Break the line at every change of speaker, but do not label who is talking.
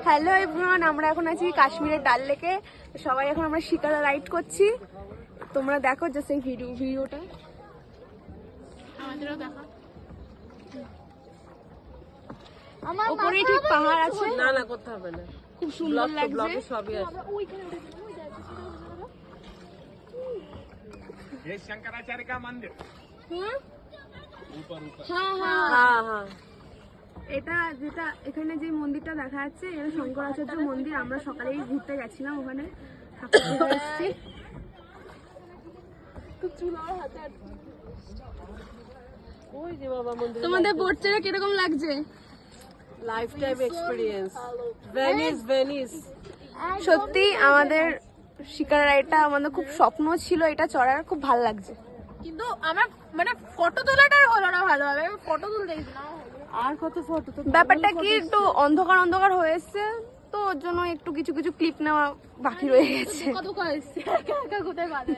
Hello everyone, আমরা এখন আছি কাশ্মীরের ডাল লেকে। সবাই এখন আমরা শিকারা রাইড করছি। তোমরা দেখো জাস্ট এই ভিডিওটা আমাদেরও দেখো। ওপরে ঠিক পাহাড় আছে।
না না করতে হবে না,
খুব সুন্দর লাগছে।
সবই আছে।
ये शंकराचार्य का मंदिर।
হ্যাঁ হ্যাঁ
হ্যাঁ হ্যাঁ,
এটা যেটা এখানে যে মন্দিরটা দেখা যাচ্ছে এটা শঙ্করাচার্য মন্দির। আমরা সকালেই ঘুরতে গেছিলাম ওখানে, ঠাকুর দেখে এসেছি।
ওই যে বাবা মন্দির।
তোমাদের বোট চেড়ে কিরকম লাগছে?
Life time experience. Venice Venice.
সত্যি আমাদের শিকারা রাইডটা আমাদের খুব স্বপ্ন ছিল, এটা চড়ার খুব ভালো লাগছে।
কিন্তু আমার মানে ফটো তোলাটা হলো না ভালোভাবে, আমি ফটো তুলতে গেছিলাম।
আর কত ফটো তো।
ব্যাপারটা কি একটু অন্ধকার অন্ধকার হয়ে এসছে, তো ওর জন্য একটু কিছু কিছু ক্লিপ নেওয়া বাকি রয়ে গেছে।
কত কয়েছে একা একা কোথায় বাধা